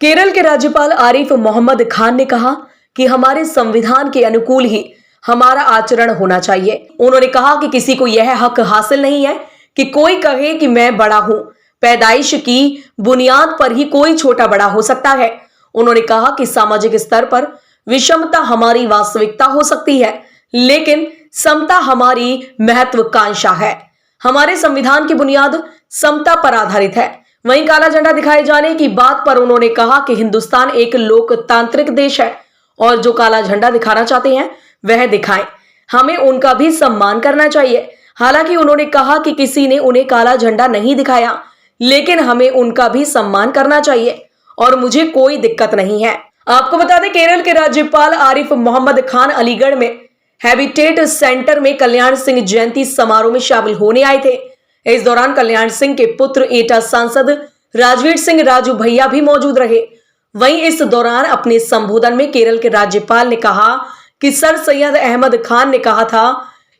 केरल के राज्यपाल आरिफ मोहम्मद खान ने कहा कि हमारे संविधान के अनुकूल ही हमारा आचरण होना चाहिए। उन्होंने कहा कि किसी को यह हक हासिल नहीं है कि कोई कहे कि मैं बड़ा हूं। पैदाइश की बुनियाद पर ही कोई छोटा बड़ा हो सकता है। उन्होंने कहा कि सामाजिक स्तर पर विषमता हमारी वास्तविकता हो सकती है, लेकिन समता हमारी महत्वाकांक्षा है। हमारे संविधान की बुनियाद समता पर आधारित है। वहीं काला झंडा दिखाए जाने की बात पर उन्होंने कहा कि हिंदुस्तान एक लोकतांत्रिक देश है और जो काला झंडा दिखाना चाहते हैं वह दिखाएं, हमें उनका भी सम्मान करना चाहिए। हालांकि उन्होंने कहा कि किसी ने उन्हें काला झंडा नहीं दिखाया, लेकिन हमें उनका भी सम्मान करना चाहिए और मुझे कोई दिक्कत नहीं है। आपको बता दें, केरल के राज्यपाल आरिफ मोहम्मद खान अलीगढ़ में हैबिटेट सेंटर में कल्याण सिंह जयंती समारोह में शामिल होने आए थे। इस दौरान कल्याण सिंह के पुत्र एटा सांसद राजवीर सिंह राजू भैया भी मौजूद रहे। वहीं इस दौरान अपने संबोधन में केरल के राज्यपाल ने कहा कि सर सैयद अहमद खान ने कहा था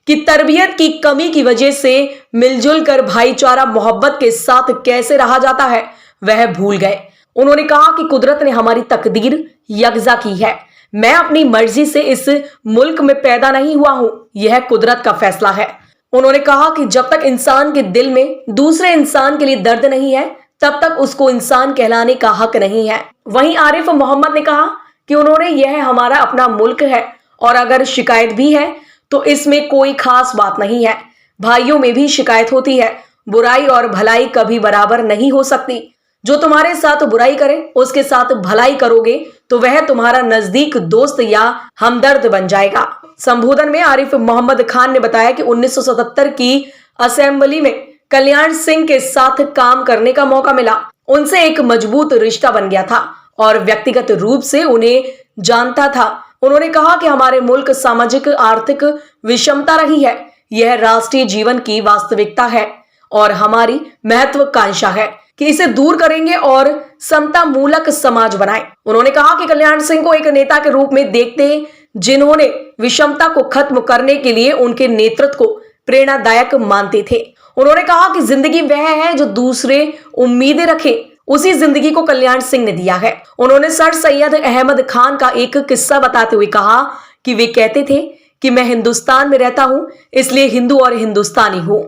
कि तरबियत की कमी की वजह से मिलजुल कर भाईचारा मोहब्बत के साथ कैसे रहा जाता है वह भूल गए। उन्होंने कहा कि कुदरत ने हमारी तकदीर यकजा की है। मैं अपनी मर्जी से इस मुल्क में पैदा नहीं हुआ हूं, यह कुदरत का फैसला है। उन्होंने कहा कि जब तक इंसान के दिल में दूसरे इंसान के लिए दर्द नहीं है, तब तक उसको इंसान कहलाने का हक नहीं है। वहीं आरिफ मोहम्मद ने कहा कि उन्होंने यह हमारा अपना मुल्क है और अगर शिकायत भी है तो इसमें कोई खास बात नहीं है। भाइयों में भी शिकायत होती है। बुराई और भलाई कभी बराबर नहीं हो सकती। जो तुम्हारे साथ बुराई करे उसके साथ भलाई करोगे तो वह तुम्हारा नजदीक दोस्त या हमदर्द बन जाएगा। संबोधन में आरिफ मोहम्मद खान ने बताया कि 1977 की असेंबली में कल्याण सिंह के साथ काम करने का मौका मिला। उनसे एक मजबूत रिश्ता बन गया था और व्यक्तिगत रूप से उन्हें जानता था। उन्होंने कहा कि हमारे मुल्क सामाजिक आर्थिक विषमता रही है, यह राष्ट्रीय जीवन की वास्तविकता है और हमारी महत्वाकांक्षा है कि इसे दूर करेंगे और समता मूलक समाज बनाएं। उन्होंने कहा कि कल्याण सिंह को एक नेता के रूप में देखते, जिन्होंने विषमता को खत्म करने के लिए उनके नेतृत्व को प्रेरणादायक मानते थे। उन्होंने कहा कि जिंदगी वह है जो दूसरे उम्मीदें रखे, उसी जिंदगी को कल्याण सिंह ने दिया है। उन्होंने सर सैयद अहमद खान का एक किस्सा बताते हुए कहा कि वे कहते थे कि मैं हिंदुस्तान में रहता हूं, इसलिए हिंदू और हिंदुस्तानी हूं।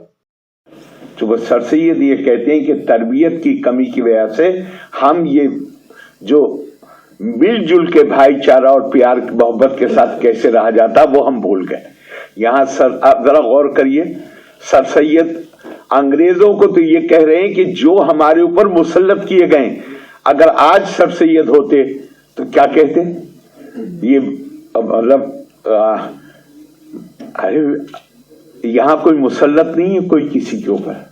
तो वो सर सैयद ये कहते हैं कि तरबियत की कमी की वजह से हम ये जो मिलजुल के भाईचारा और प्यार मोहब्बत के साथ कैसे रहा जाता वो हम भूल गए। यहाँ सर आप जरा गौर करिए, सर सैयद अंग्रेजों को तो ये कह रहे हैं कि जो हमारे ऊपर मुसल्लत किए गए, अगर आज सर सैयद होते तो क्या कहते? ये मतलब अरे यहाँ कोई मुसल्लत नहीं है कोई किसी के ऊपर।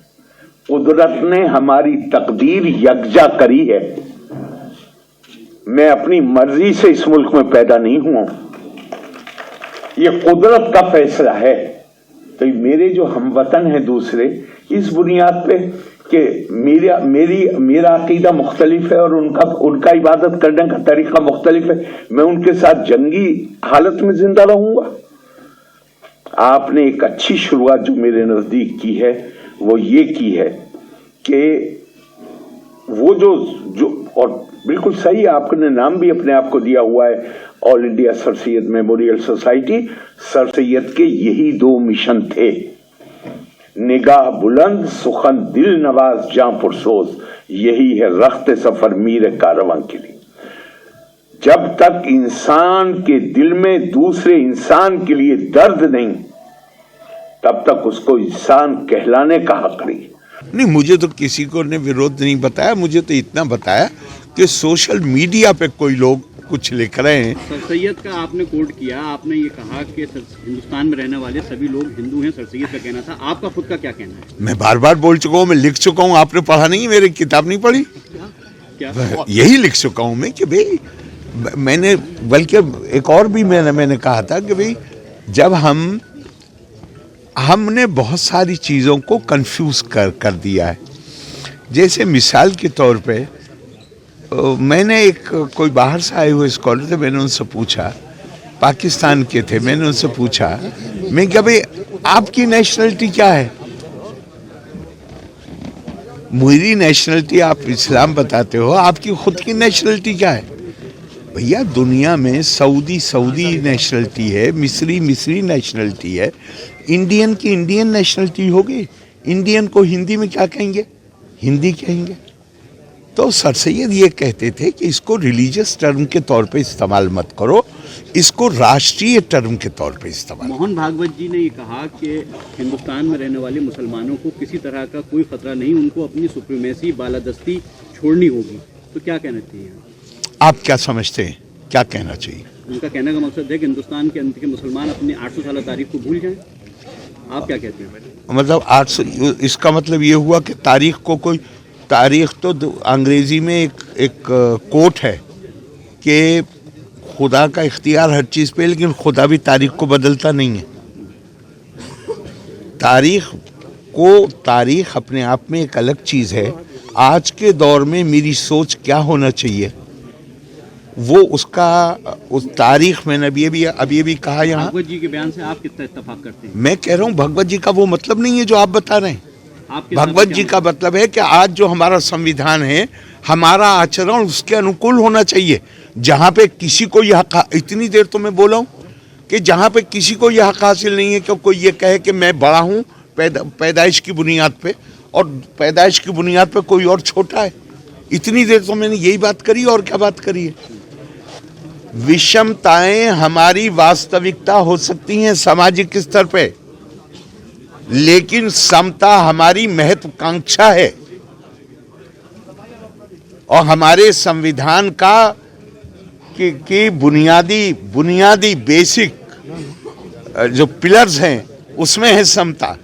कुदरत ने हमारी तकदीर यकजा करी है। मैं अपनी मर्जी से इस मुल्क में पैदा नहीं हुआ, ये कुदरत का फैसला है। तो मेरे जो हमवतन हैं दूसरे, इस बुनियाद पे कि मेरा अकीदा मुख्तलिफ है और उनका इबादत करने का तरीका मुख्तलिफ है, मैं उनके साथ जंगी हालत में जिंदा रहूंगा। आपने एक अच्छी शुरुआत जो मेरे नजदीक की है वो ये की है कि वो जो और बिल्कुल सही, आपने नाम भी अपने आप को दिया हुआ है, all India sir Syed memorial society. Sir Syed के यही दो मिशन थे, निगाह बुलंद सुखन दिल नवाज जां पुरसोज, यही है रख्त सफर मीर कारवां के लिए। जब तक इंसान के दिल में दूसरे इंसान के लिए दर्द नहीं, तब तक उसको इंसान कहलाने का हक नहीं। मुझे तो किसी को ने विरोध नहीं बताया, मुझे तो इतना बताया कि सोशल मीडिया पे कोई लोग कुछ लिख रहे हैं। सर सैयद का आपने कोट किया, आपने ये कहा कि हिंदुस्तान में रहने वाले सभी लोग हिंदू हैं, सर सैयद का कहना था। आपका खुद का क्या कहना है? मैं बार बार बोल चुका हूँ, मैं लिख चुका हूँ, आपने पढ़ा नहीं, मेरी किताब नहीं पढ़ी? क्या यही लिख चुका हूँ मैं कि भाई मैंने, बल्कि एक और भी मैंने कहा था कि भाई जब हमने बहुत सारी चीज़ों को कंफ्यूज कर दिया है। जैसे मिसाल के तौर पे मैंने कोई बाहर से आए हुए स्कॉलर थे, मैंने उनसे पूछा, पाकिस्तान के थे, मैंने उनसे पूछा, मैं क्या भाई आपकी नेशनलिटी क्या है? मेरी नेशनलिटी आप इस्लाम बताते हो, आपकी खुद की नेशनलिटी क्या है? भैया दुनिया में सऊदी नेशनलिटी है, मिस्री नेशनलिटी है, इंडियन की इंडियन नेशनलिटी होगी। इंडियन को हिंदी में क्या कहेंगे? हिंदी कहेंगे। तो सर सैयद ये कहते थे कि इसको रिलीजियस टर्म के तौर पे इस्तेमाल मत करो, इसको राष्ट्रीय टर्म के तौर पे इस्तेमाल। मोहन भागवत जी ने ये कहा कि हिंदुस्तान में रहने वाले मुसलमानों को किसी तरह का कोई खतरा नहीं, उनको अपनी सुप्रीमेसी बालादस्ती छोड़नी होगी। तो क्या कहना चाहिए? आप क्या समझते हैं, क्या कहना चाहिए? उनका कहने का मकसद है कि हिंदुस्तान के अंत के मुसलमान अपनी 800 साल तारीख को भूल जाएं। आप क्या कहते हैं? मतलब 800, इसका मतलब ये हुआ कि तारीख को कोई, तारीख तो अंग्रेजी में एक कोट है कि खुदा का इख्तियार हर चीज़ पे, लेकिन खुदा भी तारीख को बदलता नहीं है। तारीख अपने आप में एक अलग चीज़ है। आज के दौर में मेरी सोच क्या होना चाहिए, वो उस तारीख मैंने अभी भी कहा यहाँ। भागवत जी के बयान से आप कितना इत्तेफाक करते हैं? मैं कह रहा हूँ भगवत जी का वो मतलब नहीं है जो आप बता रहे हैं। भगवत जी का मतलब है कि आज जो हमारा संविधान है, हमारा आचरण उसके अनुकूल होना चाहिए। जहाँ पे किसी को यह हक, इतनी देर तो मैं बोला हूँ कि जहाँ पे किसी को यह हक हासिल नहीं है कि कोई ये कहे कि मैं बड़ा हूँ पैदाइश की बुनियाद पे, और पैदाइश की बुनियाद पे कोई और छोटा है। इतनी देर तो मैंने यही बात करी, और क्या बात करी है? विषमताएं हमारी वास्तविकता हो सकती हैं सामाजिक स्तर पे, लेकिन समता हमारी महत्वाकांक्षा है। और हमारे संविधान का की बुनियादी बेसिक जो पिलर्स हैं उसमें है समता।